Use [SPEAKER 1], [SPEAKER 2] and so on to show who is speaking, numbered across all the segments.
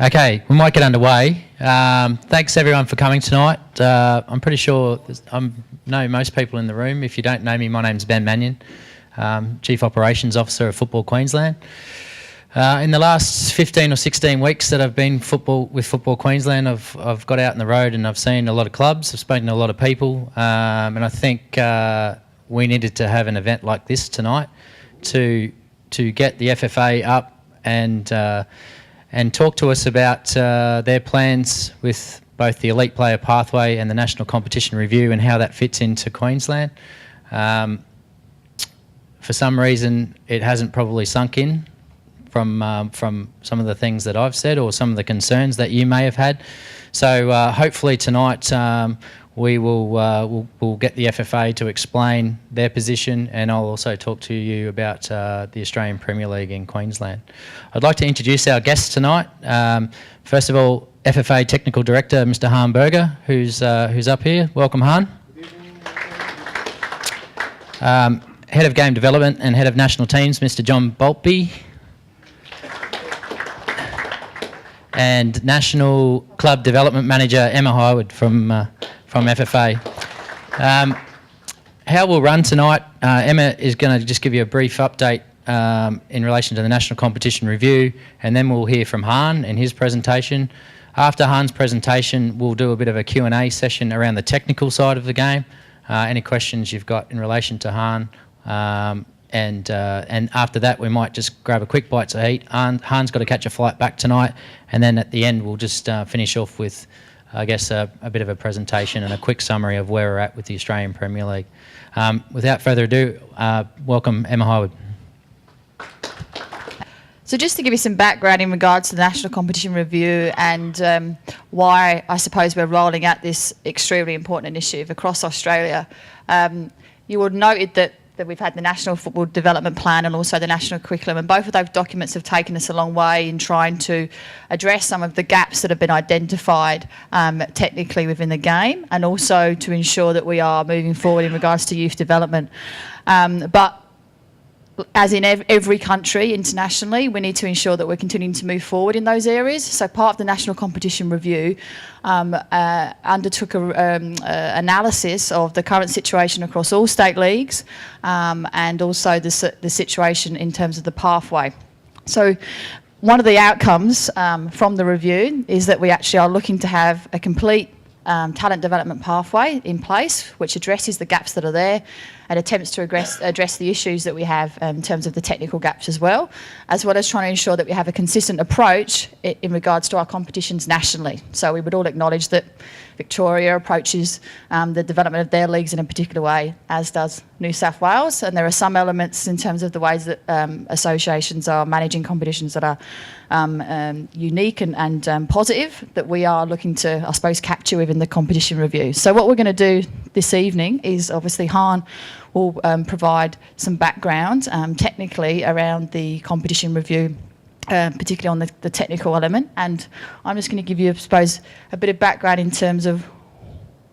[SPEAKER 1] Okay, we might get underway. Thanks everyone for coming tonight. I'm pretty sure I know most people in the room. If you don't know me, my name's Ben Mannion, Chief Operations Officer of Football Queensland. In the last 15 or 16 weeks that I've been with Football Queensland, I've got out on the road and I've seen a lot of clubs, I've spoken to a lot of people, and I think we needed to have an event like this tonight to get the FFA up and talk to us about their plans with both the Elite Player Pathway and the National Competition Review and how that fits into Queensland. For some reason, it hasn't probably sunk in from some of the things that I've said or some of the concerns that you may have had. So hopefully tonight we'll get the FFA to explain their position, and I'll also talk to you about the Australian Premier League in Queensland. I'd like to introduce our guests tonight. First of all, FFA Technical Director Mr. Han Berger, who's up here. Welcome, Han. Head of Game Development and Head of National Teams, Mr. John Boltby. And National Club Development Manager Emma Highwood from FFA. How we'll run tonight, Emma is going to just give you a brief update in relation to the National Competition Review, and then we'll hear from Han in his presentation. After Han's presentation, we'll do a bit of a Q&A session around the technical side of the game. Any questions you've got in relation to Han, and after that we might just grab a quick bite to eat. Han's got to catch a flight back tonight, and then at the end we'll just finish off with, I guess, a bit of a presentation and a quick summary of where we're at with the Australian Premier League. Without further ado, welcome Emma Highwood.
[SPEAKER 2] So just to give you some background in regards to the National Competition Review and why I suppose we're rolling out this extremely important initiative across Australia, you would have noted that we've had the National Football Development Plan and also the National Curriculum, and both of those documents have taken us a long way in trying to address some of the gaps that have been identified technically within the game, and also to ensure that we are moving forward in regards to youth development. But as in every country internationally, we need to ensure that we're continuing to move forward in those areas. So part of the National Competition Review undertook an analysis of the current situation across all state leagues, and also the situation in terms of the pathway. So one of the outcomes from the review is that we actually are looking to have a complete talent development pathway in place, which addresses the gaps that are there and attempts to address the issues that we have in terms of the technical gaps as well as trying to ensure that we have a consistent approach in regards to our competitions nationally. So we would all acknowledge that Victoria approaches the development of their leagues in a particular way, as does New South Wales, and there are some elements in terms of the ways that associations are managing competitions that are unique and positive that we are looking to, I suppose, capture within the competition review. So what we're going to do this evening is obviously Han will provide some background technically around the competition review, particularly on the technical element, and I'm just going to give you, I suppose, a bit of background in terms of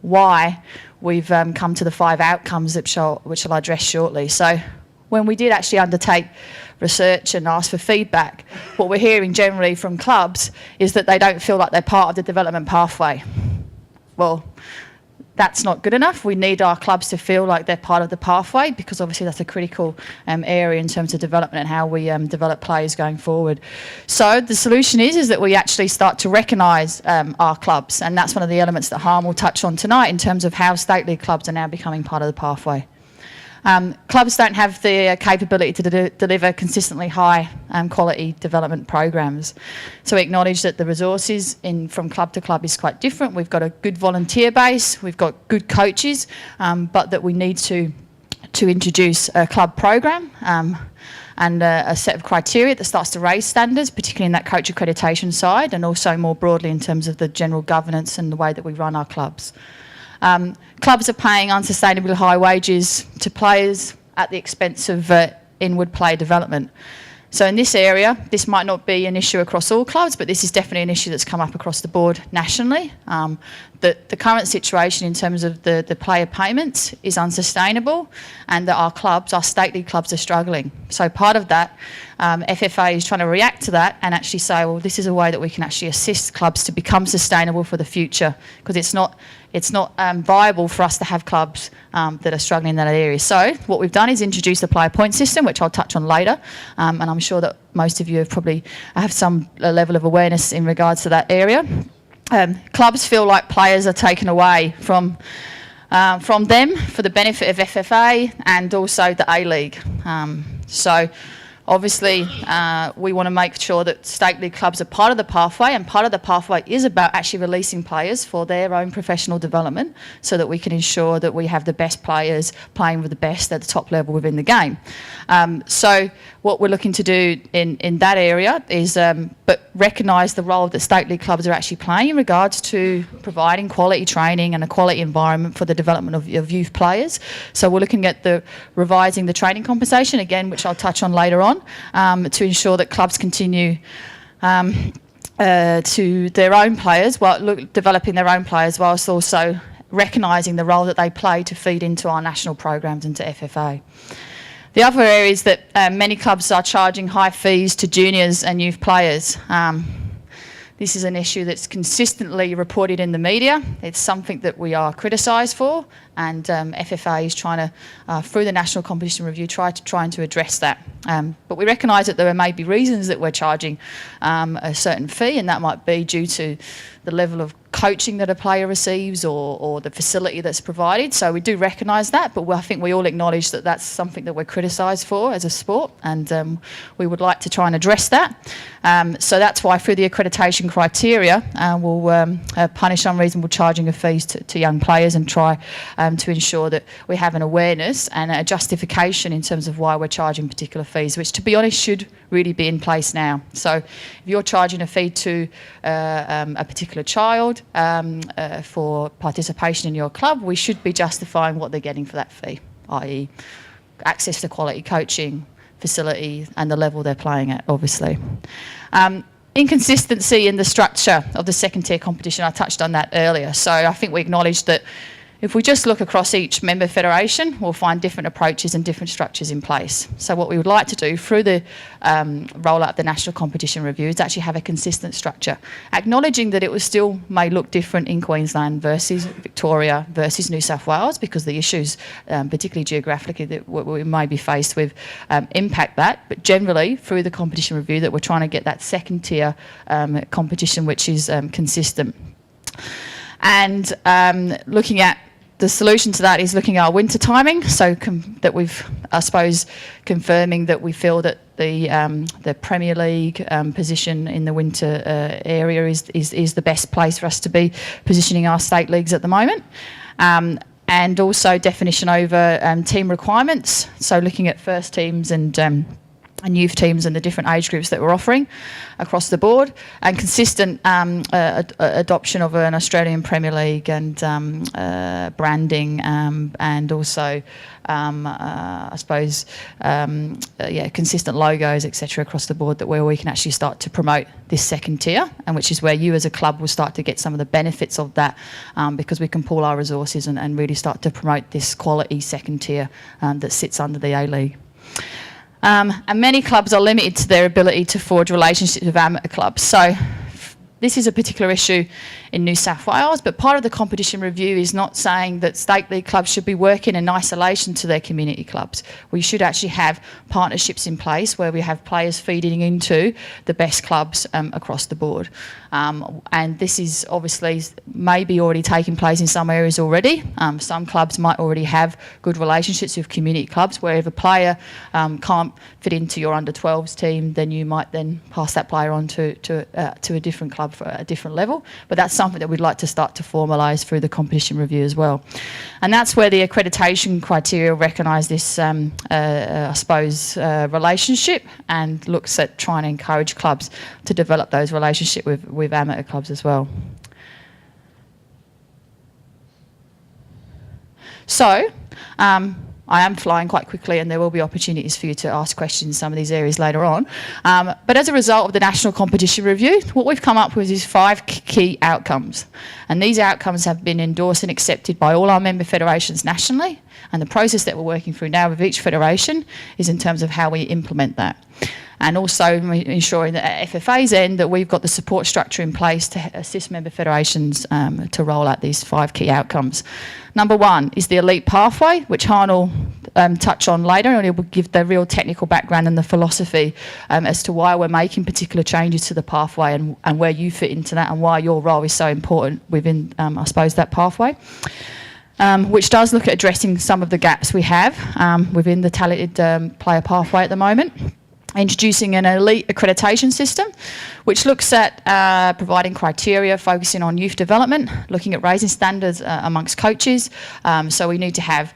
[SPEAKER 2] why we've come to the 5 outcomes which I'll address shortly. So when we did actually undertake research and ask for feedback, what we're hearing generally from clubs is that they don't feel like they're part of the development pathway. Well, that's not good enough. We need our clubs to feel like they're part of the pathway, because obviously that's a critical area in terms of development and how we develop players going forward. So the solution is that we actually start to recognise our clubs, and that's one of the elements that Han will touch on tonight in terms of how state league clubs are now becoming part of the pathway. Clubs don't have the capability to deliver consistently high quality development programs. So we acknowledge that the resources from club to club is quite different. We've got a good volunteer base, we've got good coaches, but that we need to introduce a club program and a set of criteria that starts to raise standards, particularly in that coach accreditation side, and also more broadly in terms of the general governance and the way that we run our clubs. Clubs are paying unsustainably high wages to players at the expense of inward play development. So in this area, this might not be an issue across all clubs, but this is definitely an issue that's come up across the board nationally. The current situation in terms of the player payments is unsustainable, and that our state league clubs are struggling. So part of that, FFA is trying to react to that and actually say, well, this is a way that we can actually assist clubs to become sustainable for the future, because it's not viable for us to have clubs that are struggling in that area. So what we've done is introduce the player point system, which I'll touch on later, and I'm sure that most of you have probably have some level of awareness in regards to that area. Clubs feel like players are taken away from them for the benefit of FFA and also the A-League. So obviously we want to make sure that state league clubs are part of the pathway, and part of the pathway is about actually releasing players for their own professional development so that we can ensure that we have the best players playing with the best at the top level within the game. So what we're looking to do in that area is but recognise the role that state league clubs are actually playing in regards to providing quality training and a quality environment for the development of youth players. So we're looking at revising the training compensation, again, which I'll touch on later on, to ensure that clubs continue to their own players, while developing their own players, whilst also recognising the role that they play to feed into our national programs and to FFA. The other area is that many clubs are charging high fees to juniors and youth players. This is an issue that's consistently reported in the media. It's something that we are criticised for, and FFA is trying to, through the National Competition Review, trying to address that. But we recognise that there may be reasons that we're charging a certain fee, and that might be due to the level of coaching that a player receives or the facility that's provided. So we do recognise that, but I think we all acknowledge that that's something that we're criticised for as a sport, and we would like to try and address that. So that's why through the accreditation criteria, we'll punish unreasonable charging of fees to young players and try to ensure that we have an awareness and a justification in terms of why we're charging particular fees, which, to be honest, should really be in place now. So if you're charging a fee to a particular child for participation in your club, we should be justifying what they're getting for that fee, i.e. access to quality coaching, facility and the level they're playing at, obviously. Inconsistency in the structure of the second tier competition, I touched on that earlier. So I think we acknowledge that if we just look across each member federation, we'll find different approaches and different structures in place. So what we would like to do through the rollout of the National Competition Review is actually have a consistent structure, acknowledging that it still may look different in Queensland versus Victoria versus New South Wales, because the issues, particularly geographically, that we may be faced with impact that. But generally, through the competition review, that we're trying to get that second tier competition which is consistent. And looking at the solution to that is looking at our winter timing, so that we've, I suppose, confirming that we feel that the Premier League position in the winter area is the best place for us to be positioning our state leagues at the moment. And also definition over team requirements, so looking at first teams and youth teams and the different age groups that we're offering across the board, and consistent adoption of an Australian Premier League and branding, and also I suppose consistent logos, etc., across the board, that where we can actually start to promote this second tier, and which is where you as a club will start to get some of the benefits of that, because we can pool our resources and really start to promote this quality second tier that sits under the A-League. And many clubs are limited to their ability to forge relationships with amateur clubs. So this is a particular issue in New South Wales, but part of the competition review is not saying that state league clubs should be working in isolation to their community clubs. We should actually have partnerships in place where we have players feeding into the best clubs across the board. And this is obviously maybe already taking place in some areas already. Some clubs might already have good relationships with community clubs, where if a player can't fit into your under-12s team, then you might then pass that player on to a different club for a different level. But that's something that we'd like to start to formalise through the competition review as well. And that's where the accreditation criteria recognise this, I suppose, relationship, and looks at trying to encourage clubs to develop those relationships with amateur clubs as well. So, I am flying quite quickly, and there will be opportunities for you to ask questions in some of these areas later on. But as a result of the National Competition Review, what we've come up with is 5 key outcomes. And these outcomes have been endorsed and accepted by all our member federations nationally. And the process that we're working through now with each federation is in terms of how we implement that. And also ensuring that at FFA's end that we've got the support structure in place to assist member federations to roll out these 5 key outcomes. Number 1 is the elite pathway, which Han will touch on later, and he will give the real technical background and the philosophy as to why we're making particular changes to the pathway and where you fit into that and why your role is so important within, I suppose, that pathway. Which does look at addressing some of the gaps we have within the talented player pathway at the moment. Introducing an elite accreditation system, which looks at providing criteria, focusing on youth development, looking at raising standards amongst coaches. So we need to have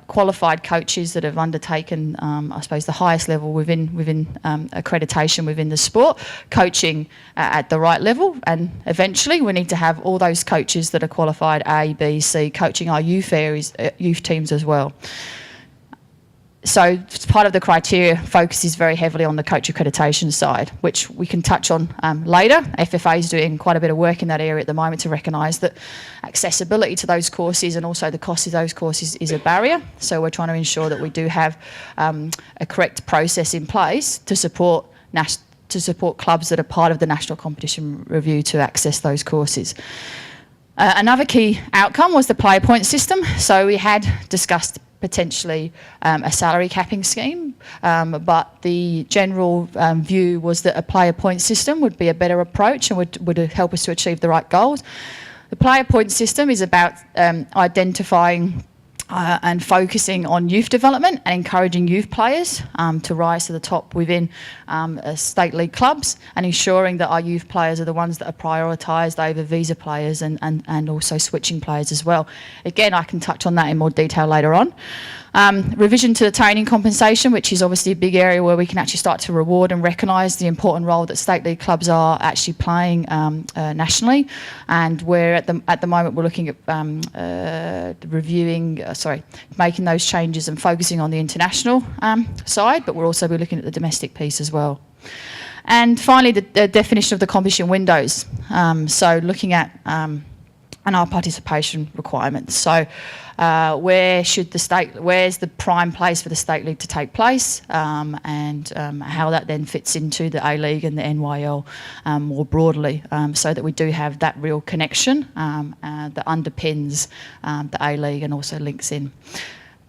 [SPEAKER 2] qualified coaches that have undertaken, I suppose, the highest level within accreditation within the sport, coaching at the right level, and eventually we need to have all those coaches that are qualified A, B, C, coaching our youth areas, youth teams as well. So part of the criteria focuses very heavily on the coach accreditation side, which we can touch on later. FFA is doing quite a bit of work in that area at the moment to recognise that accessibility to those courses and also the cost of those courses is a barrier. So we're trying to ensure that we do have a correct process in place to support clubs that are part of the National Competition Review to access those courses. Another key outcome was the player point system. So we had discussed potentially a salary capping scheme, but the general view was that a player point system would be a better approach and would help us to achieve the right goals. The player point system is about identifying and focusing on youth development and encouraging youth players to rise to the top within state league clubs, and ensuring that our youth players are the ones that are prioritised over visa players and also switching players as well. Again, I can touch on that in more detail later on. Revision to the training compensation, which is obviously a big area where we can actually start to reward and recognise the important role that state league clubs are actually playing nationally, and where at the moment we're looking at making those changes and focusing on the international side, but we'll also be looking at the domestic piece as well. And finally, the definition of the competition windows. So looking at and our participation requirements. So where's the prime place for the state league to take place, and how that then fits into the A-League and the NYL more broadly, so that we do have that real connection that underpins the A-League and also links in.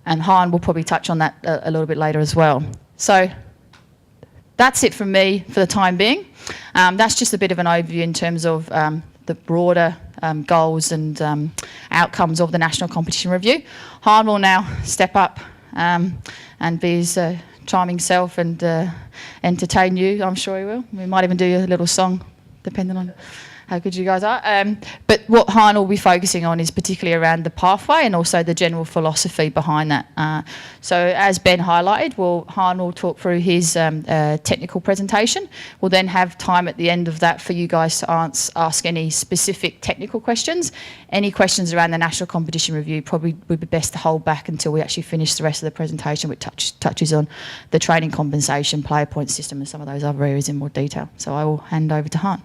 [SPEAKER 2] And Han will probably touch on that a little bit later as well. So that's it from me for the time being. That's just a bit of an overview in terms of the broader goals and outcomes of the National Competition Review. Han will now step up and be his charming self and entertain you. I'm sure he will. We might even do a little song, depending on how good you guys are. But what Han will be focusing on is particularly around the pathway and also the general philosophy behind that. So as Ben highlighted, Han will talk through his technical presentation. We'll then have time at the end of that for you guys to ask any specific technical questions. Any questions around the National Competition Review probably would be best to hold back until we actually finish the rest of the presentation, which touches on the training compensation, player point system and some of those other areas in more detail. So I will hand over to Han.